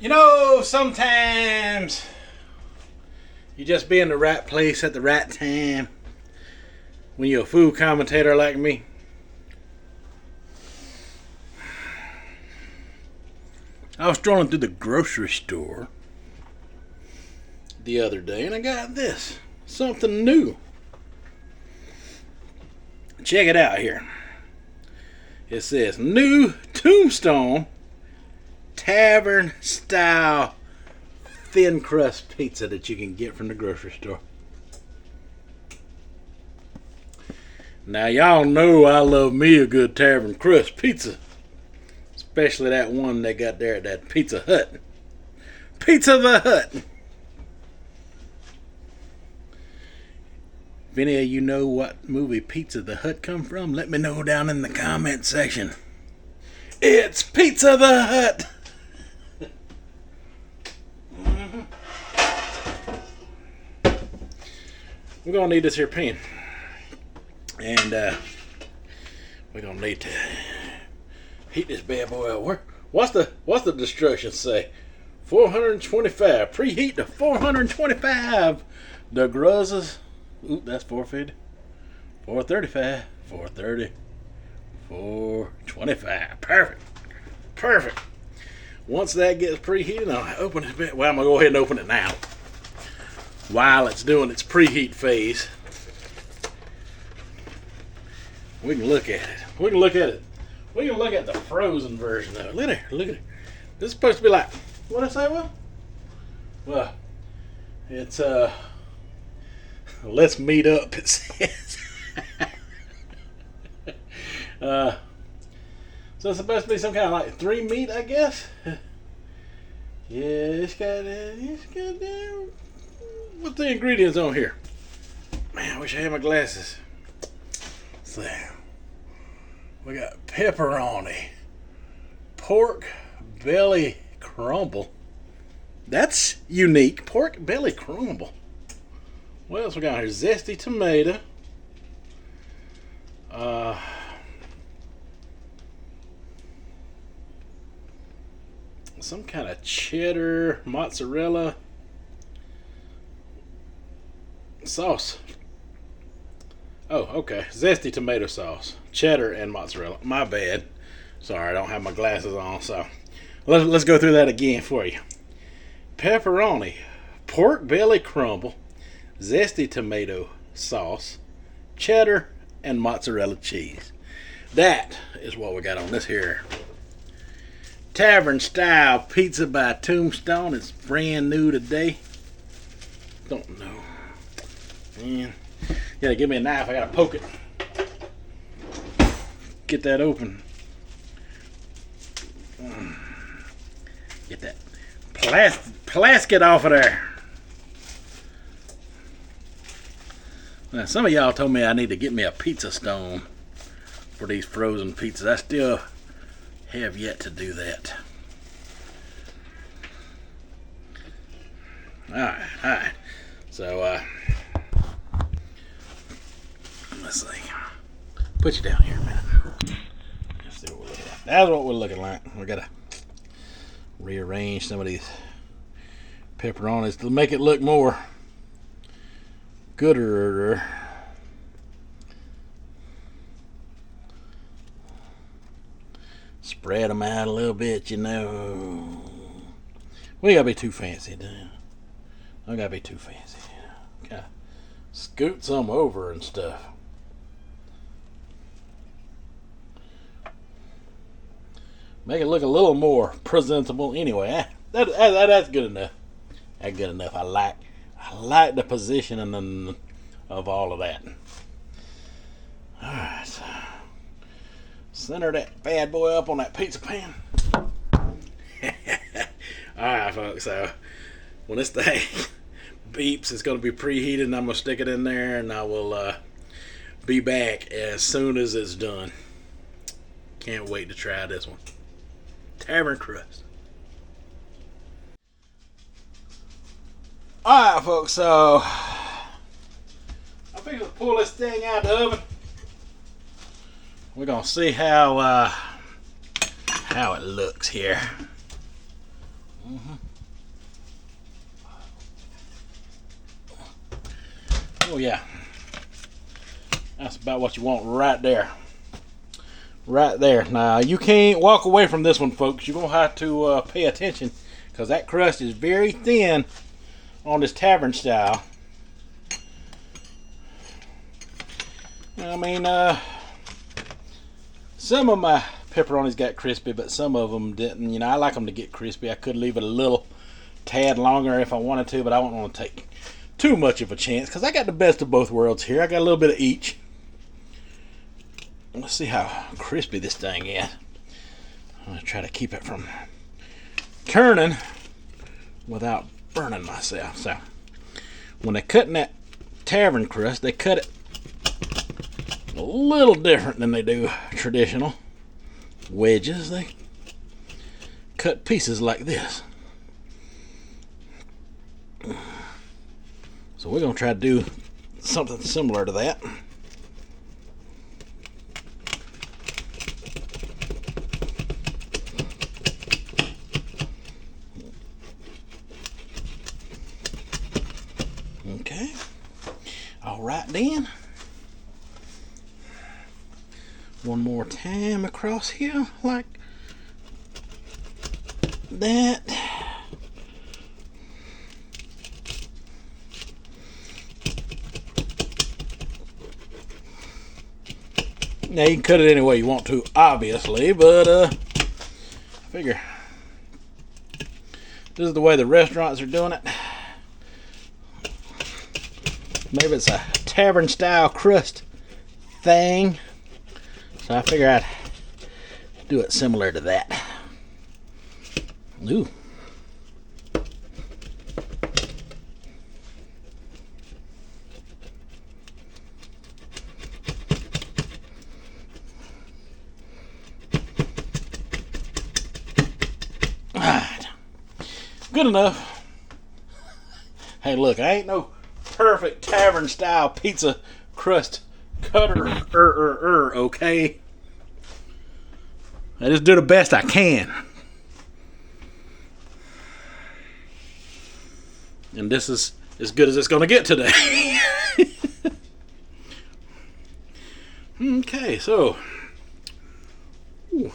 You know, sometimes you just be in the right place at the right time when you're a food commentator like me. I was strolling through the grocery store the other day and I got this. Something new. Check it out here. It says new Tombstone Tavern style thin crust pizza that you can get from the grocery store. Now y'all know I love me a good Tavern crust pizza. Especially that one they got there at that Pizza Hut. Pizza the Hut. If any of you know what movie Pizza the Hut come from, let me know down in the comment section. It's Pizza the Hut. We're gonna need this here pen, and we're gonna need to heat this bad boy up. What's the instructions say? 425. Preheat to 425 degrees. Oop, that's 450. 435. 430. 425. Perfect. Once that gets preheated, I'll open it a bit. Well, I'm gonna go ahead and open it now while it's doing its preheat phase. We can look at it. We can look at the frozen version of it. Look at it. This is supposed to be like, what did I say? Well, it's let's meet up, it says. So it's supposed to be some kind of like 3 meat, I guess. Yeah, it's got what's the ingredients on here? Man, I wish I had my glasses. So, we got pepperoni, pork belly crumble. That's unique. Pork belly crumble. What else we got here? Zesty tomato. Some kind of cheddar, mozzarella sauce. Oh, okay. Zesty tomato sauce, cheddar, and mozzarella. My bad. Sorry, I don't have my glasses on. So let's go through that again for you. Pepperoni, pork belly crumble, zesty tomato sauce, cheddar, and mozzarella cheese. That is what we got on this here Tavern style pizza by Tombstone. It's brand new today. Don't know. Man, you gotta give me a knife. I gotta poke it. Get that open. Get that plastic off of there. Now, some of y'all told me I need to get me a pizza stone for these frozen pizzas. I still have yet to do that. Alright. So, let's see. Put you down here a minute. Let's see what we're looking at. That's what we're looking like. We gotta rearrange some of these pepperonis to make it look more gooder. Spread them out a little bit, you know. We gotta be too fancy, dude. I gotta be too fancy. Gotta scoot some over and stuff. Make it look a little more presentable. Anyway, that's good enough. That's good enough. I like the positioning of all of that. All right, so center that bad boy up on that pizza pan. Alright, folks, so when this thing beeps, it's going to be preheated, and I'm going to stick it in there, and I will be back as soon as it's done. Can't wait to try this one. Tavern crust. Alright, folks, so I'm going to pull this thing out of the oven. We're going to see how it looks here. Oh yeah, that's about what you want right there. Right there. Now you can't walk away from this one, folks. You're gonna have to pay attention because that crust is very thin on this tavern style. I mean, some of my pepperonis got crispy, but some of them didn't. You know, I like them to get crispy. I could leave it a little tad longer if I wanted to, but I don't want to take too much of a chance because I got the best of both worlds here. I got a little bit of each. Let's see how crispy this thing is. I'm going to try to keep it from turning without burning myself. So, when they're cutting that tavern crust, they cut it a little different than they do traditional wedges. They cut pieces like this. So we're going to try to do something similar to that. Okay. All right then. One more time across here like that. Now you can cut it any way you want to, obviously, but I figure this is the way the restaurants are doing it. Maybe it's a tavern style crust thing, so I figure I'd do it similar to that. Ooh. Good enough. Hey, look, I ain't no perfect tavern style pizza crust cutter, okay? I just do the best I can. And this is as good as it's gonna get today. Okay, so. Ooh.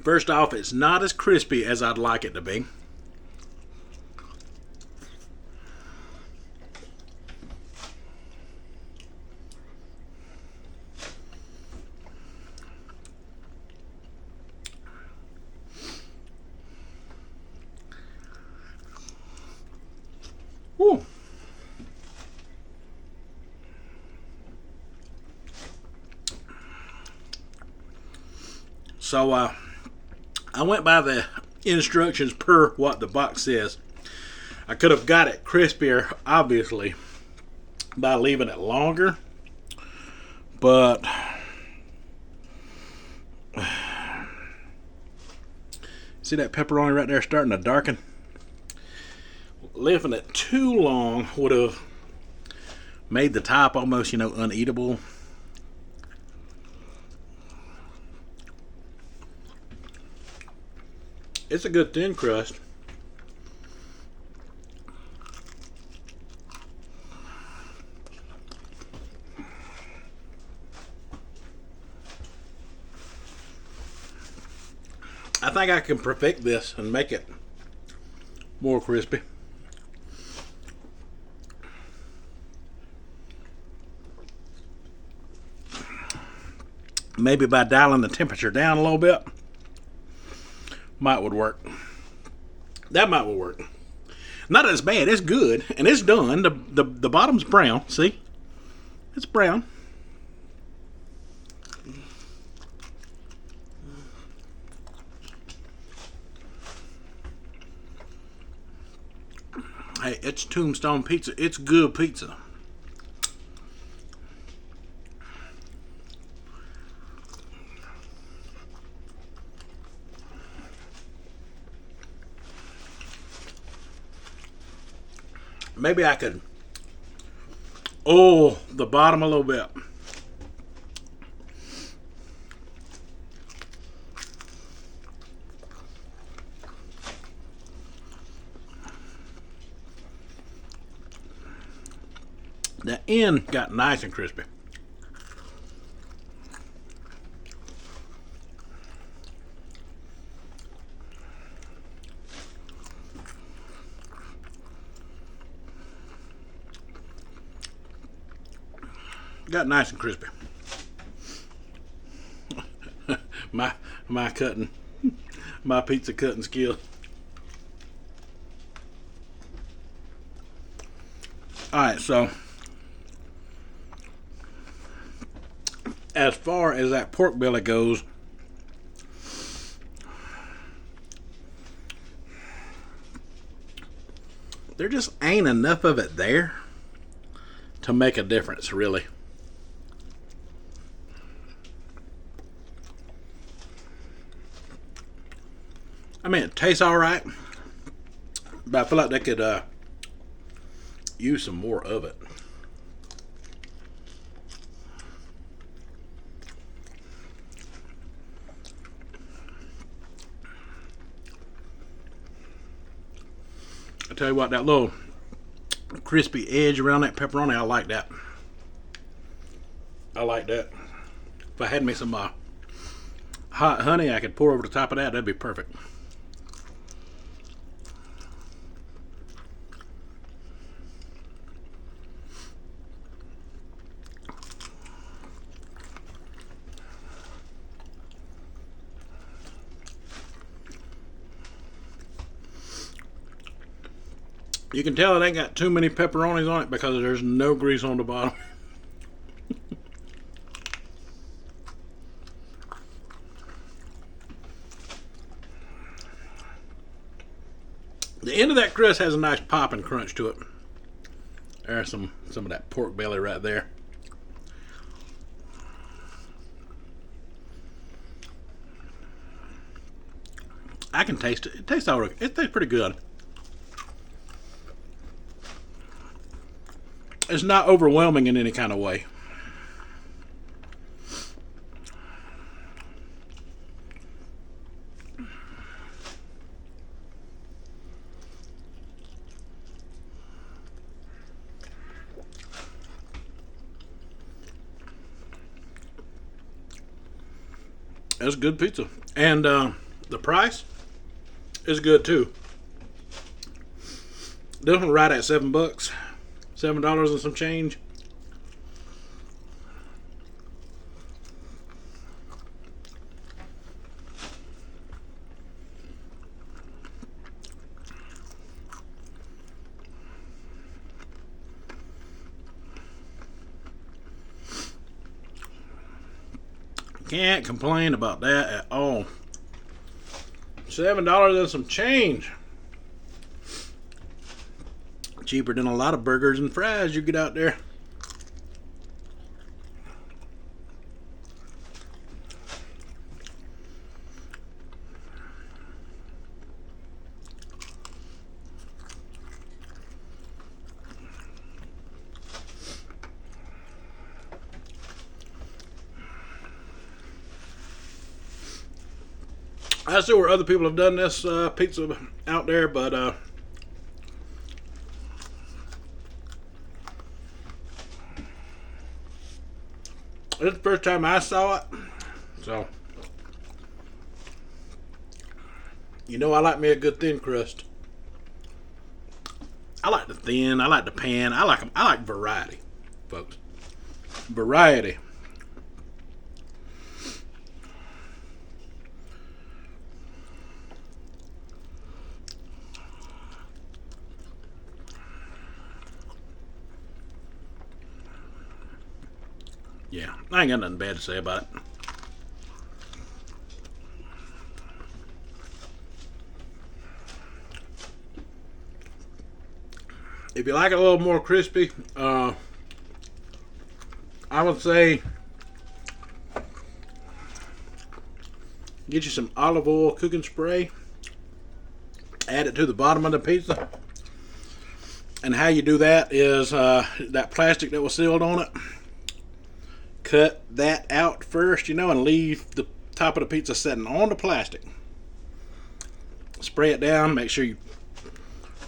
First off, it's not as crispy as I'd like it to be. Ooh. So, I went by the instructions per what the box says. I could have got it crispier, obviously, by leaving it longer, but see that pepperoni right there starting to darken? Leaving it too long would have made the top almost, uneatable. It's a good thin crust. I think I can perfect this and make it more crispy. Maybe by dialing the temperature down a little bit. Would work. That might will work. Not as bad. It's good and it's done. The bottom's brown. See, it's brown. Hey, it's Tombstone pizza. It's good pizza. Maybe I could the bottom a little bit. The end got nice and crispy. Got nice and crispy. my pizza cutting skill. Alright, so as far as that pork belly goes, there just ain't enough of it there to make a difference, really. I mean, it tastes alright, but I feel like they could use some more of it. I tell you what, that little crispy edge around that pepperoni, I like that. I like that. If I had me some hot honey I could pour over the top of that, that'd be perfect. You can tell it ain't got too many pepperonis on it because there's no grease on the bottom. The end of that crust has a nice pop and crunch to it. There's some of that pork belly right there. I can taste it. It tastes all right. It tastes pretty good. It's not overwhelming in any kind of way. It's good pizza. And the price is good too. This one right at $7. $7 and some change. Can't complain about that at all. $7 and some change. Cheaper than a lot of burgers and fries you get out there. I see where other people have done this pizza out there, but this is the first time I saw it, so you know I like me a good thin crust. I like the thin, I like the pan, I like variety, folks. Variety. Yeah, I ain't got nothing bad to say about it. If you like it a little more crispy, I would say get you some olive oil cooking spray, add it to the bottom of the pizza, and how you do that is that plastic that was sealed on it, cut that out first, and leave the top of the pizza sitting on the plastic. Spray it down, make sure you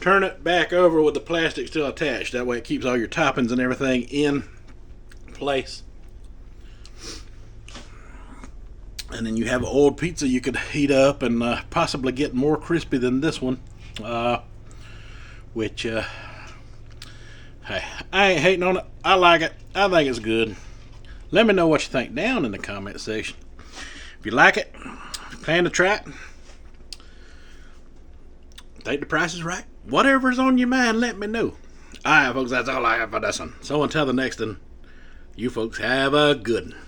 turn it back over with the plastic still attached. That way it keeps all your toppings and everything in place. And then you have an old pizza you could heat up and possibly get more crispy than this one. Which, hey, I ain't hating on it. I like it. I think it's good. Let me know what you think down in the comment section. If you like it, plan to try it, think the price is right, whatever's on your mind, let me know. Alright folks, that's all I have for this one. So until the next one, you folks have a good one.